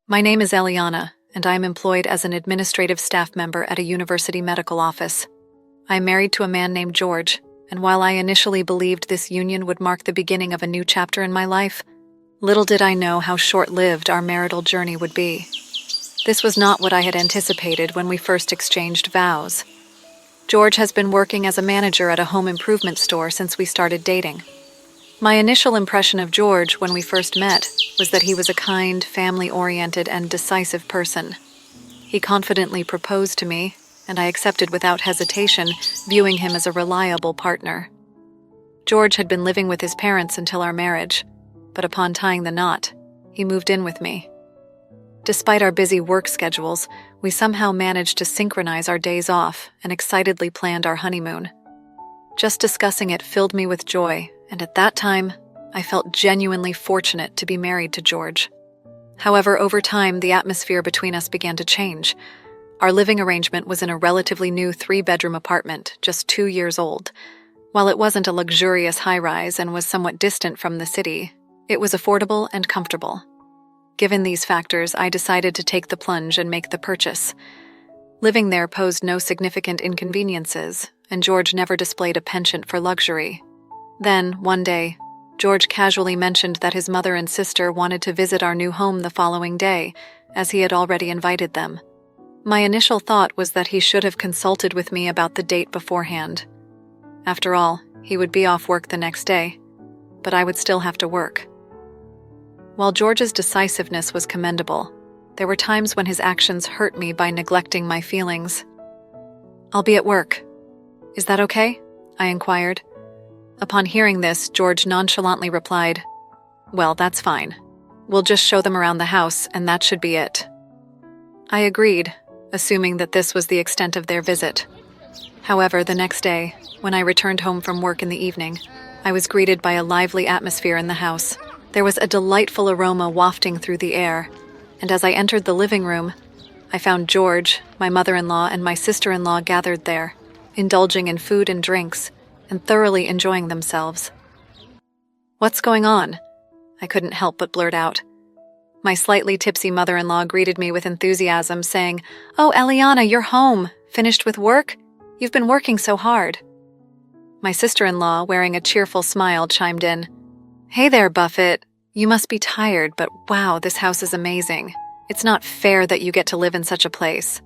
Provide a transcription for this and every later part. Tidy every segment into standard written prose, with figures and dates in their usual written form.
My name is Eliana, and I am employed as an administrative staff member at a university medical office. I am married to a man named George, and while I initially believed this union would mark the beginning of a new chapter in my life, little did I know how short-lived our marital journey would be. This was not what I had anticipated when we first exchanged vows. George has been working as a manager at a home improvement store since we started dating. My initial impression of George when we first met was that he was a kind, family-oriented, and decisive person. He confidently proposed to me, and I accepted without hesitation, viewing him as a reliable partner. George had been living with his parents until our marriage, but upon tying the knot, he moved in with me. Despite our busy work schedules, we somehow managed to synchronize our days off and excitedly planned our honeymoon. Just discussing it filled me with joy, and at that time, I felt genuinely fortunate to be married to George. However, over time, the atmosphere between us began to change. Our living arrangement was in a relatively new 3-bedroom apartment, just 2 years old. While it wasn't a luxurious high-rise and was somewhat distant from the city, it was affordable and comfortable. Given these factors, I decided to take the plunge and make the purchase. Living there posed no significant inconveniences, and George never displayed a penchant for luxury. Then, one day, George casually mentioned that his mother and sister wanted to visit our new home the following day, as he had already invited them. My initial thought was that he should have consulted with me about the date beforehand. After all, he would be off work the next day, but I would still have to work. While George's decisiveness was commendable, there were times when his actions hurt me by neglecting my feelings. "I'll be at work. Is that okay?" I inquired. Upon hearing this, George nonchalantly replied, "Well, that's fine. We'll just show them around the house, and that should be it." I agreed, assuming that this was the extent of their visit. However, the next day, when I returned home from work in the evening, I was greeted by a lively atmosphere in the house. There was a delightful aroma wafting through the air, and as I entered the living room, I found George, my mother-in-law, and my sister-in-law gathered there, indulging in food and drinks, and thoroughly enjoying themselves. "What's going on?" I couldn't help but blurt out. My slightly tipsy mother-in-law greeted me with enthusiasm, saying, "Oh, Eliana, you're home. Finished with work? You've been working so hard." My sister-in-law, wearing a cheerful smile, chimed in, "Hey there, Buffett. You must be tired, but wow, this house is amazing. It's not fair that you get to live in such a place."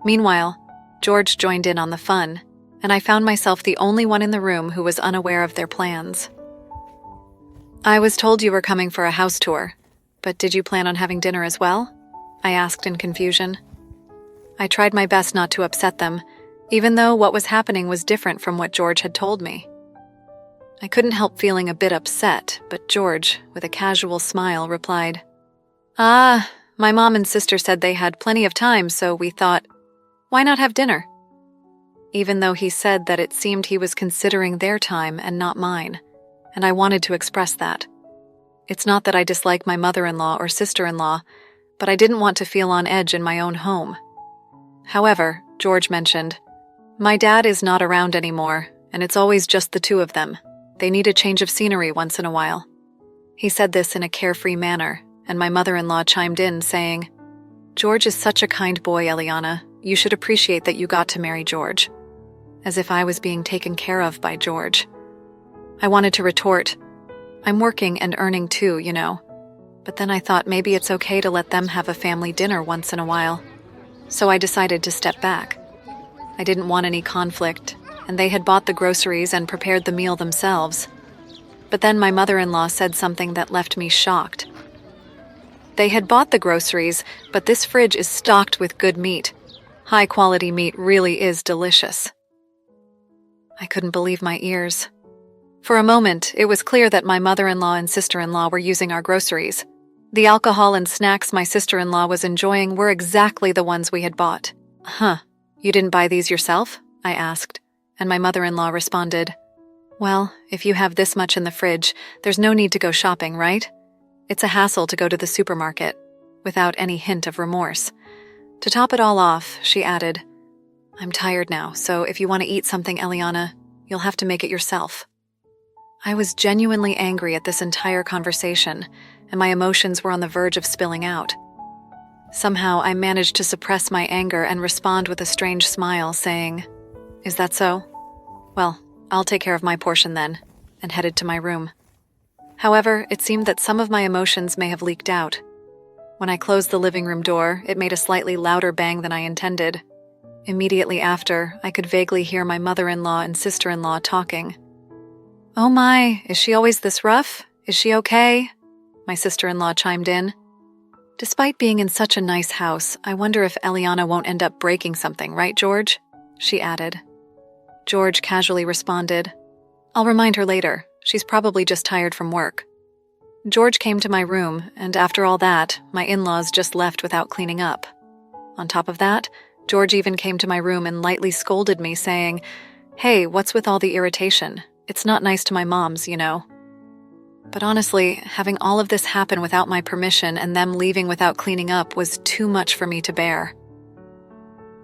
Meanwhile, George joined in on the fun, and I found myself the only one in the room who was unaware of their plans. "I was told you were coming for a house tour, but did you plan on having dinner as well?" I asked in confusion. I tried my best not to upset them, even though what was happening was different from what George had told me. I couldn't help feeling a bit upset, but George, with a casual smile, replied, My mom and sister said they had plenty of time, so we thought, why not have dinner?" Even though he said that it seemed he was considering their time and not mine, and I wanted to express that. It's not that I dislike my mother-in-law or sister-in-law, but I didn't want to feel on edge in my own home. However, George mentioned, "My dad is not around anymore, and it's always just the two of them. They need a change of scenery once in a while." He said this in a carefree manner, and my mother-in-law chimed in, saying, "George is such a kind boy, Eliana. You should appreciate that you got to marry George." As if I was being taken care of by George. I wanted to retort, "I'm working and earning too, you know." But then I thought maybe it's okay to let them have a family dinner once in a while. So I decided to step back. I didn't want any conflict, and they had bought the groceries and prepared the meal themselves. But then my mother-in-law said something that left me shocked. "They had bought the groceries, but this fridge is stocked with good meat. High-quality meat really is delicious." I couldn't believe my ears. For a moment, it was clear that my mother-in-law and sister-in-law were using our groceries. The alcohol and snacks my sister-in-law was enjoying were exactly the ones we had bought. "Huh, you didn't buy these yourself?" I asked, and my mother-in-law responded, "Well, if you have this much in the fridge, there's no need to go shopping, right? It's a hassle to go to the supermarket," without any hint of remorse. To top it all off, she added, "I'm tired now, so if you want to eat something, Eliana, you'll have to make it yourself." I was genuinely angry at this entire conversation, and my emotions were on the verge of spilling out. Somehow, I managed to suppress my anger and respond with a strange smile, saying, "Is that so? Well, I'll take care of my portion then," and headed to my room. However, it seemed that some of my emotions may have leaked out. When I closed the living room door, it made a slightly louder bang than I intended. Immediately after, I could vaguely hear my mother-in-law and sister-in-law talking. "Oh my, is she always this rough? Is she okay?" My sister-in-law chimed in. "Despite being in such a nice house, I wonder if Eliana won't end up breaking something, right, George?" she added. George casually responded, "I'll remind her later. She's probably just tired from work." George came to my room, and after all that, my in-laws just left without cleaning up. On top of that, George even came to my room and lightly scolded me, saying, "Hey, what's with all the irritation? It's not nice to my moms, you know." But honestly, having all of this happen without my permission and them leaving without cleaning up was too much for me to bear.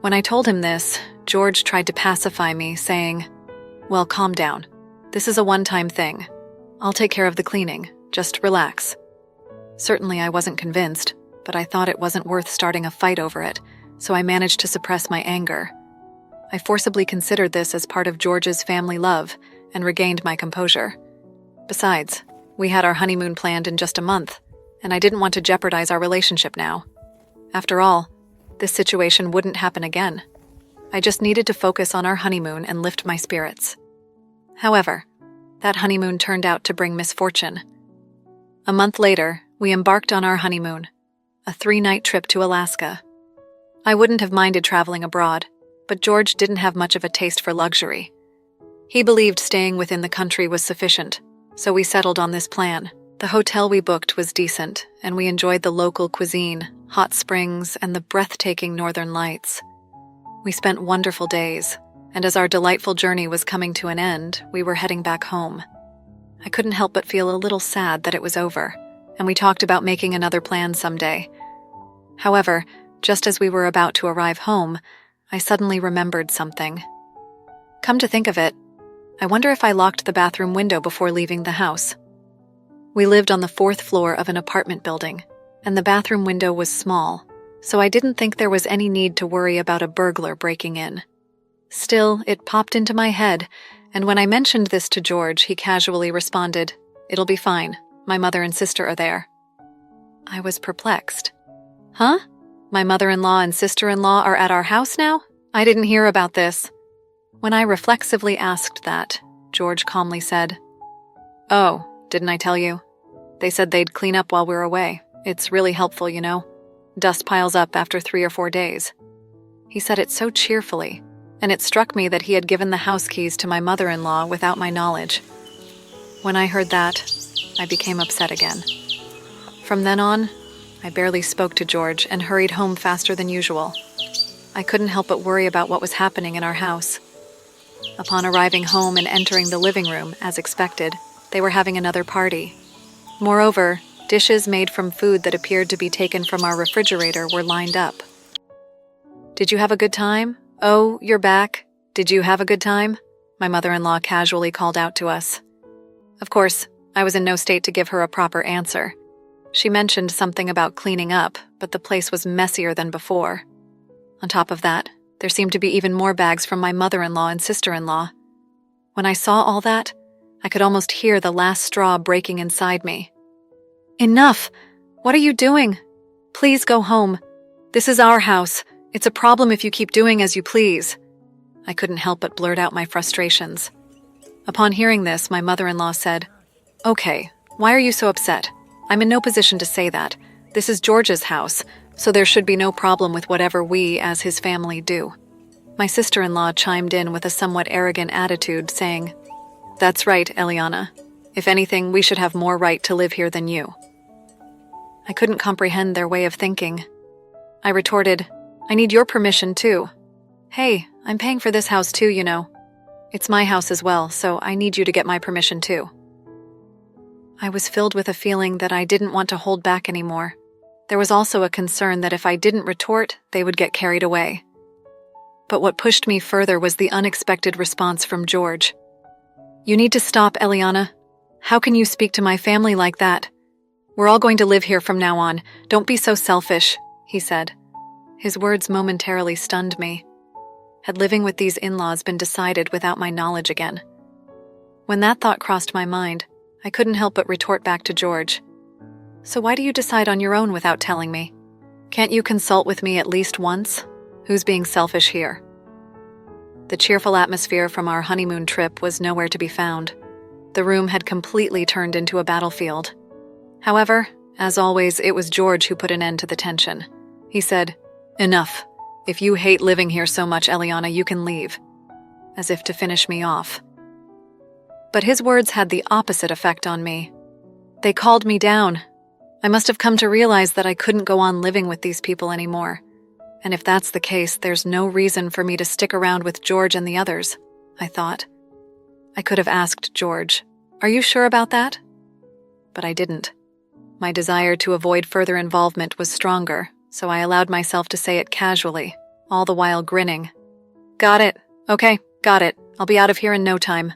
When I told him this, George tried to pacify me, saying, "Well, calm down. This is a one-time thing. I'll take care of the cleaning. Just relax." Certainly I wasn't convinced, but I thought it wasn't worth starting a fight over it, so I managed to suppress my anger. I forcibly considered this as part of George's family love and regained my composure. Besides, we had our honeymoon planned in just a month, and I didn't want to jeopardize our relationship now. After all, this situation wouldn't happen again. I just needed to focus on our honeymoon and lift my spirits. However, that honeymoon turned out to bring misfortune. A month later, we embarked on our honeymoon, a 3-night trip to Alaska. I wouldn't have minded traveling abroad, but George didn't have much of a taste for luxury. He believed staying within the country was sufficient, so we settled on this plan. The hotel we booked was decent, and we enjoyed the local cuisine, hot springs, and the breathtaking northern lights. We spent wonderful days, and as our delightful journey was coming to an end, we were heading back home. I couldn't help but feel a little sad that it was over, and we talked about making another plan someday. However, just as we were about to arrive home, I suddenly remembered something. Come to think of it, I wonder if I locked the bathroom window before leaving the house. We lived on the 4th floor of an apartment building, and the bathroom window was small, so I didn't think there was any need to worry about a burglar breaking in. Still, it popped into my head, and when I mentioned this to George, he casually responded, "It'll be fine. My mother and sister are there." I was perplexed. Huh? My mother-in-law and sister-in-law are at our house now? I didn't hear about this. When I reflexively asked that, George calmly said, "Oh, didn't I tell you? They said they'd clean up while we're away. It's really helpful, you know. Dust piles up after 3 or 4 days." He said it so cheerfully, and it struck me that he had given the house keys to my mother-in-law without my knowledge. When I heard that, I became upset again. From then on, I barely spoke to George and hurried home faster than usual. I couldn't help but worry about what was happening in our house. Upon arriving home and entering the living room, as expected, they were having another party. Moreover, dishes made from food that appeared to be taken from our refrigerator were lined up. "Did you have a good time? Oh, you're back. Did you have a good time?" my mother-in-law casually called out to us. Of course, I was in no state to give her a proper answer. She mentioned something about cleaning up, but the place was messier than before. On top of that, there seemed to be even more bags from my mother-in-law and sister-in-law. When I saw all that, I could almost hear the last straw breaking inside me. "Enough! What are you doing? Please go home. This is our house. It's a problem if you keep doing as you please." I couldn't help but blurt out my frustrations. Upon hearing this, my mother-in-law said, "Okay, why are you so upset? I'm in no position to say that. This is George's house, so there should be no problem with whatever we, as his family, do." My sister-in-law chimed in with a somewhat arrogant attitude, saying, "That's right, Eliana. If anything, we should have more right to live here than you." I couldn't comprehend their way of thinking. I retorted, "I need your permission too. Hey, I'm paying for this house too, you know. It's my house as well, so I need you to get my permission too." I was filled with a feeling that I didn't want to hold back anymore. There was also a concern that if I didn't retort, they would get carried away. But what pushed me further was the unexpected response from George. "You need to stop, Eliana. How can you speak to my family like that? We're all going to live here from now on. Don't be so selfish," he said. His words momentarily stunned me. Had living with these in-laws been decided without my knowledge again? When that thought crossed my mind, I couldn't help but retort back to George. So why do you decide on your own without telling me? Can't you consult with me at least once? Who's being selfish here? The cheerful atmosphere from our honeymoon trip was nowhere to be found. The room had completely turned into a battlefield. However, as always, it was George who put an end to the tension. He said, "Enough. If you hate living here so much, Eliana, you can leave." As if to finish me off. But his words had the opposite effect on me. They called me down. I must have come to realize that I couldn't go on living with these people anymore. And if that's the case, there's no reason for me to stick around with George and the others, I thought. I could have asked George, "Are you sure about that?" But I didn't. My desire to avoid further involvement was stronger, so I allowed myself to say it casually, all the while grinning. "Got it. Okay, got it. I'll be out of here in no time."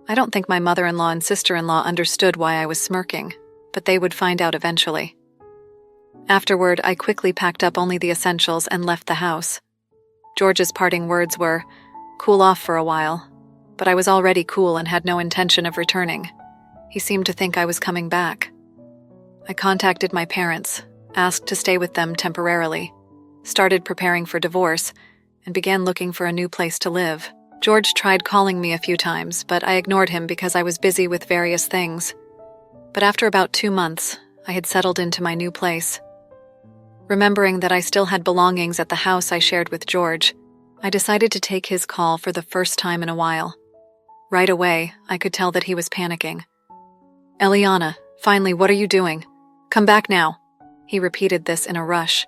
I don't think my mother-in-law and sister-in-law understood why I was smirking, but they would find out eventually. Afterward, I quickly packed up only the essentials and left the house. George's parting words were, "Cool off for a while," but I was already cool and had no intention of returning. He seemed to think I was coming back. I contacted my parents, asked to stay with them temporarily, started preparing for divorce, and began looking for a new place to live. George tried calling me a few times, but I ignored him because I was busy with various things. But after about 2 months, I had settled into my new place. Remembering that I still had belongings at the house I shared with George, I decided to take his call for the first time in a while. Right away, I could tell that he was panicking. "Eliana, finally, what are you doing? Come back now." He repeated this in a rush.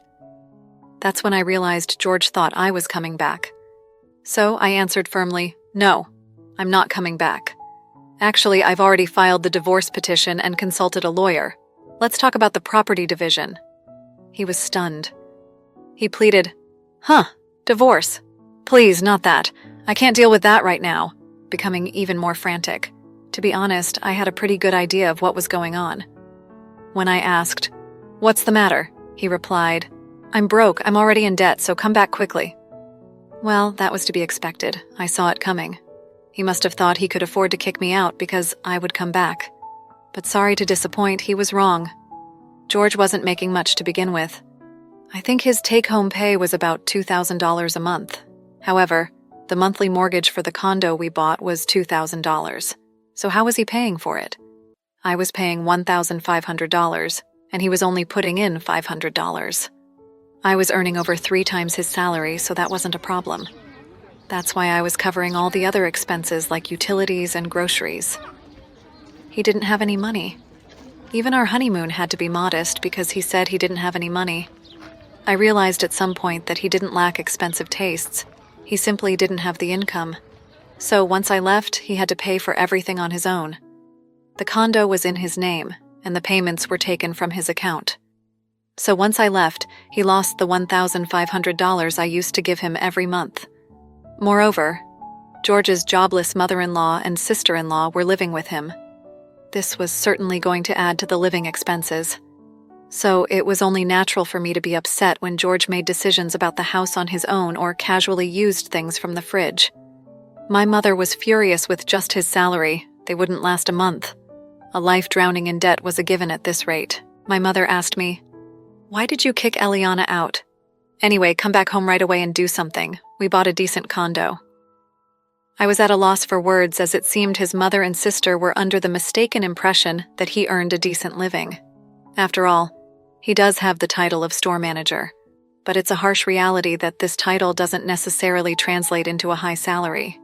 That's when I realized George thought I was coming back. So I answered firmly, "No, I'm not coming back. Actually, I've already filed the divorce petition and consulted a lawyer. Let's talk about the property division." He was stunned. He pleaded, "Divorce? Please, not that. I can't deal with that right now," becoming even more frantic. To be honest, I had a pretty good idea of what was going on. When I asked, "What's the matter?" he replied, "I'm broke, I'm already in debt, so come back quickly." Well, that was to be expected. I saw it coming. He must have thought he could afford to kick me out because I would come back. But sorry to disappoint, he was wrong. George wasn't making much to begin with. I think his take-home pay was about $2,000 a month. However, the monthly mortgage for the condo we bought was $2,000. So how was he paying for it? I was paying $1,500, and he was only putting in $500. I was earning over 3 times his salary, so that wasn't a problem. That's why I was covering all the other expenses like utilities and groceries. He didn't have any money. Even our honeymoon had to be modest because he said he didn't have any money. I realized at some point that he didn't lack expensive tastes. He simply didn't have the income. So once I left, he had to pay for everything on his own. The condo was in his name, and the payments were taken from his account. So once I left, he lost the $1,500 I used to give him every month. Moreover, George's jobless mother-in-law and sister-in-law were living with him. This was certainly going to add to the living expenses. So it was only natural for me to be upset when George made decisions about the house on his own or casually used things from the fridge. My mother was furious with just his salary. They wouldn't last a month. A life drowning in debt was a given at this rate. My mother asked me, "Why did you kick Eliana out? Anyway, come back home right away and do something. We bought a decent condo." I was at a loss for words as it seemed his mother and sister were under the mistaken impression that he earned a decent living. After all, he does have the title of store manager, but it's a harsh reality that this title doesn't necessarily translate into a high salary.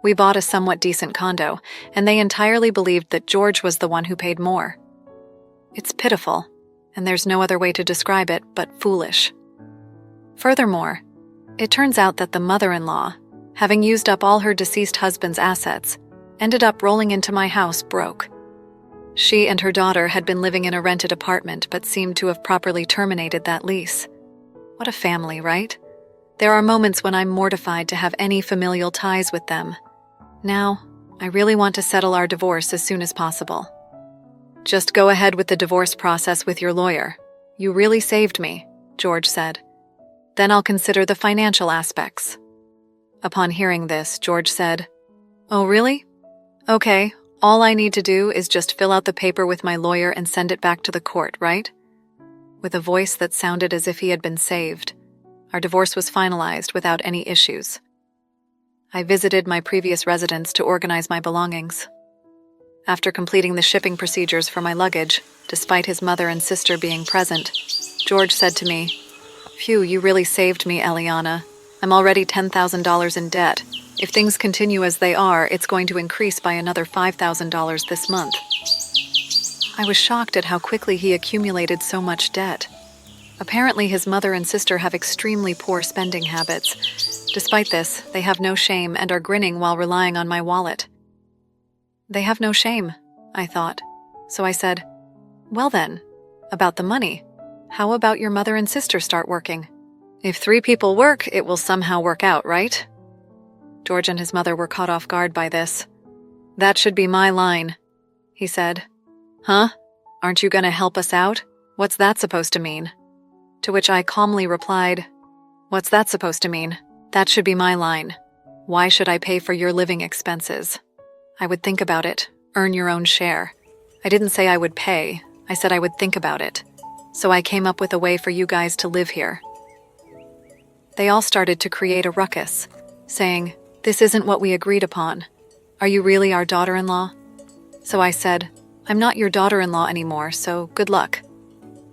We bought a somewhat decent condo, and they entirely believed that George was the one who paid more. It's pitiful, and there's no other way to describe it but foolish. Furthermore, it turns out that the mother-in-law, having used up all her deceased husband's assets, ended up rolling into my house broke. She and her daughter had been living in a rented apartment but seemed to have properly terminated that lease. What a family, right? There are moments when I'm mortified to have any familial ties with them. Now, I really want to settle our divorce as soon as possible. Just go ahead with the divorce process with your lawyer. "You really saved me," George said. "Then I'll consider the financial aspects." Upon hearing this, George said, "Oh, really? Okay, all I need to do is just fill out the paper with my lawyer and send it back to the court, right?" With a voice that sounded as if he had been saved, our divorce was finalized without any issues. I visited my previous residence to organize my belongings. After completing the shipping procedures for my luggage, despite his mother and sister being present, George said to me, "Phew, you really saved me, Eliana. I'm already $10,000 in debt. If things continue as they are, it's going to increase by another $5,000 this month." I was shocked at how quickly he accumulated so much debt. Apparently, his mother and sister have extremely poor spending habits. Despite this, they have no shame and are grinning while relying on my wallet. They have no shame, I thought. So I said, "Well then, about the money, how about your mother and sister start working? If 3 people work, it will somehow work out, right?" George and his mother were caught off guard by this. "That should be my line," he said. "Huh? Aren't you gonna help us out? What's that supposed to mean?" To which I calmly replied, "What's that supposed to mean? That should be my line. Why should I pay for your living expenses? I would think about it, earn your own share. I didn't say I would pay, I said I would think about it. So I came up with a way for you guys to live here." They all started to create a ruckus, saying, "This isn't what we agreed upon. Are you really our daughter-in-law?" So I said, "I'm not your daughter-in-law anymore, so good luck,"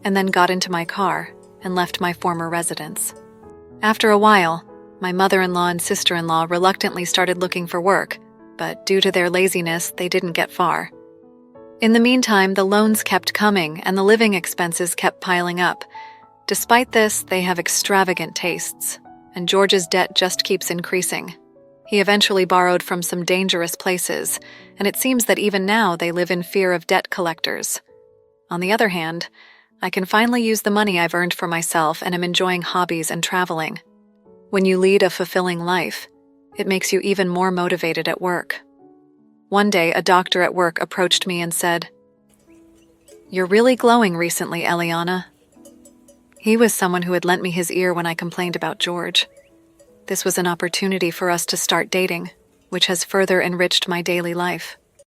and then got into my car and left my former residence. After a while, my mother-in-law and sister-in-law reluctantly started looking for work, but due to their laziness, they didn't get far. In the meantime, the loans kept coming and the living expenses kept piling up. Despite this, they have extravagant tastes, and George's debt just keeps increasing. He eventually borrowed from some dangerous places, and it seems that even now they live in fear of debt collectors. On the other hand, I can finally use the money I've earned for myself and am enjoying hobbies and traveling. When you lead a fulfilling life, it makes you even more motivated at work. One day, a doctor at work approached me and said, "You're really glowing recently, Eliana." He was someone who had lent me his ear when I complained about George. This was an opportunity for us to start dating, which has further enriched my daily life.